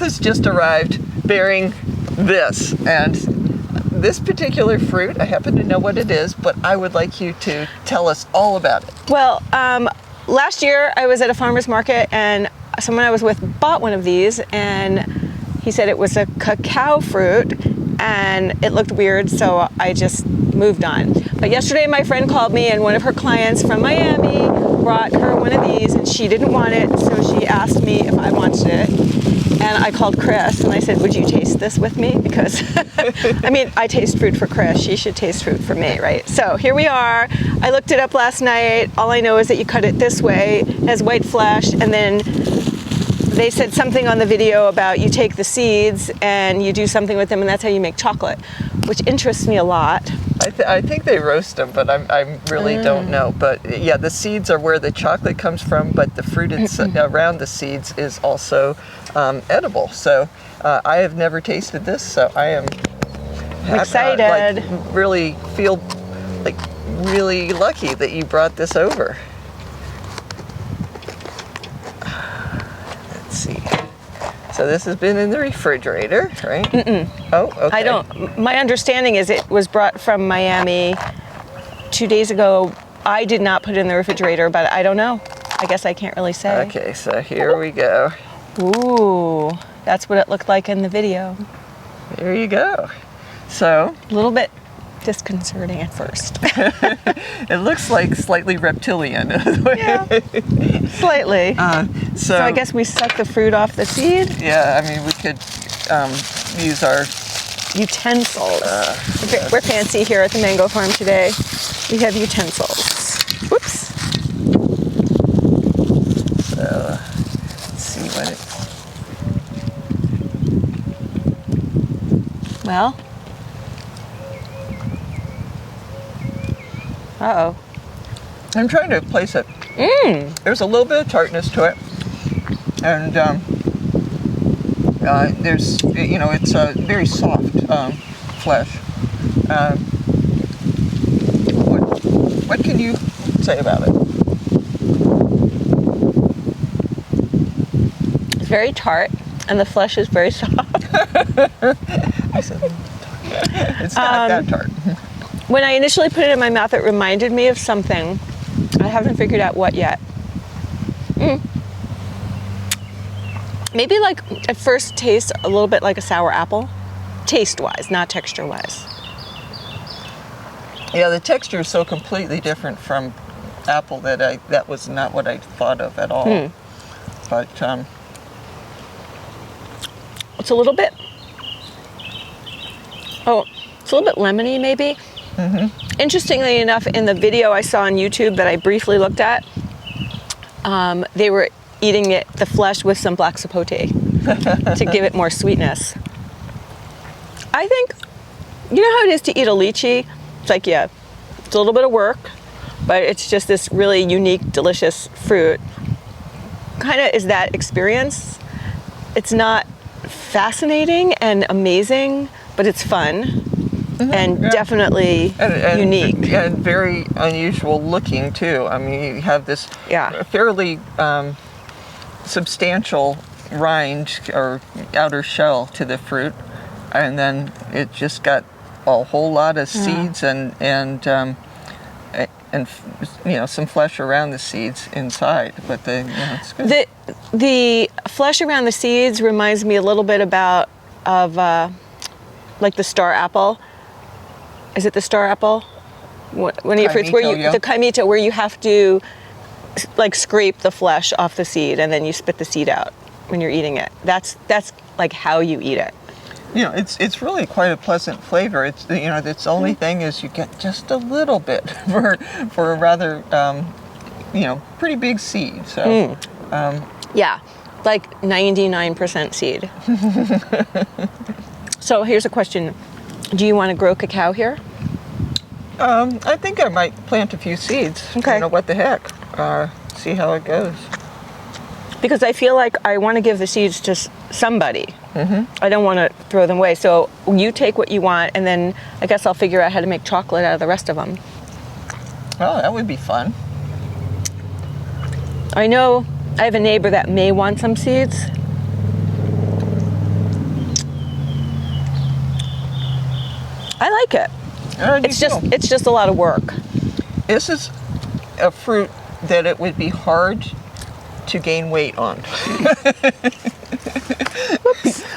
has just arrived bearing this, and this particular fruit, I happen to know what it is, but I would like you to tell us all about it. Well, last year I was at a farmer's market and someone I was with bought one of these, and he said it was a cacao fruit and it looked weird, so I just moved on. But yesterday my friend called me, and one of her clients from Miami brought her one of these, and she didn't want it, so she asked me if I wanted it. And I called Chris and I said, would you taste this with me? Because, I mean, I taste fruit for Chris. She should taste fruit for me, right? So here we are. I looked it up last night. All I know is that you cut it this way. It has white flesh. And then they said something on the video about you take the seeds and you do something with them, and that's how you make chocolate, which interests me a lot. I think they roast them, but I really don't know. But yeah, the seeds are where the chocolate comes from, but the fruit around the seeds is also edible. So I have never tasted this, so I am excited. Really feel like really lucky that you brought this over. Let's see. So this has been in the refrigerator, right? Mm-mm. Oh, okay. I don't. My understanding is it was brought from Miami 2 days ago. I did not put it in the refrigerator, but I don't know. I guess I can't really say. Okay, so here we go. Ooh, that's what it looked like in the video. There you go. So a little bit disconcerting at first. It looks like slightly reptilian. Yeah, slightly. So I guess we suck the fruit off the seed. Yeah, I mean, we could use our utensils. We're fancy here at the mango farm today. We have utensils. Whoops. So let's see what it. Well. Uh-oh. I'm trying to place it. There's a little bit of tartness to it, and there's, you know, it's a very soft flesh. What can you say about it? It's very tart, and the flesh is very soft. I said it's not that tart. When I initially put it in my mouth, it reminded me of something. I haven't figured out what yet. Maybe like at first taste a little bit like a sour apple, taste-wise, not texture-wise. Yeah, the texture is so completely different from apple that was not what I thought of at all. But it's a little bit. Oh, it's a little bit lemony, maybe. Interestingly enough, in the video I saw on YouTube that I briefly looked at, they were eating the flesh with some black sapote to give it more sweetness. I think, you know how it is to eat a lychee? It's like, yeah, it's a little bit of work, but it's just this really unique, delicious fruit. Kind of is that experience. It's not fascinating and amazing, but it's fun. And definitely unique. And very unusual looking, too. I mean, you have this fairly substantial rind or outer shell to the fruit, and then it just got a whole lot of seeds and you know, some flesh around the seeds inside. But it's good. The flesh around the seeds reminds me a little bit of like the star apple. Is it the star apple? One of your fruits where the kaimito, where you have to like scrape the flesh off the seed and then you spit the seed out when you're eating it. That's like how you eat it. You know, it's really quite a pleasant flavor. It's, you know, its only thing is you get just a little bit for a rather you know, pretty big seed. So yeah, like 99% seed. So here's a question. Do you want to grow cacao here? I think I might plant a few seeds. Okay. You know, what the heck? See how it goes. Because I feel like I want to give the seeds to somebody. I don't want to throw them away. So you take what you want, and then I guess I'll figure out how to make chocolate out of the rest of them. Oh, that would be fun. I know I have a neighbor that may want some seeds. I like it. It's just a lot of work. This is a fruit that it would be hard to gain weight on.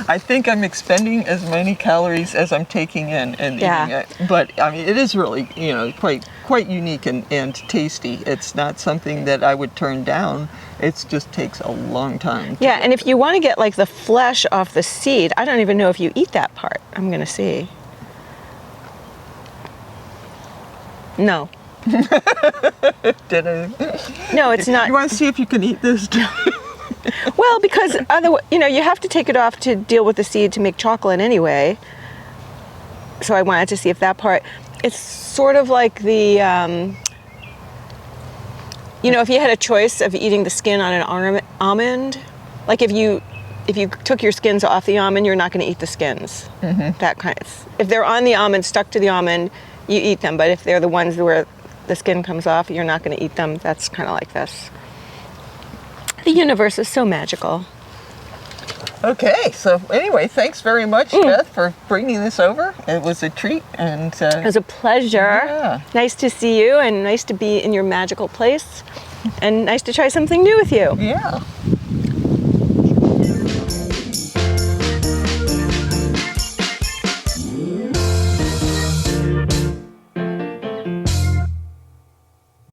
I think I'm expending as many calories as I'm taking in and eating it. But I mean, it is really, quite unique and tasty. It's not something that I would turn down. It just takes a long time. Yeah, and if you want to get like the flesh off the seed, I don't even know if you eat that part. I'm going to see. No. No, it's not. You want to see if you can eat this? Well, because otherwise, you have to take it off to deal with the seed to make chocolate anyway. So I wanted to see if that part. It's sort of like the, if you had a choice of eating the skin on an almond, like if you took your skins off the almond, you're not going to eat the skins. Mm-hmm. That kind of. If they're on the almond, stuck to the almond, you eat them. But if they're the ones where the skin comes off, you're not going to eat them. That's kind of like this. The universe is so magical. Okay, so anyway, thanks very much, Beth, for bringing this over. It was a treat, and it was a pleasure. Yeah. Nice to see you, and nice to be in your magical place, and nice to try something new with you. Yeah.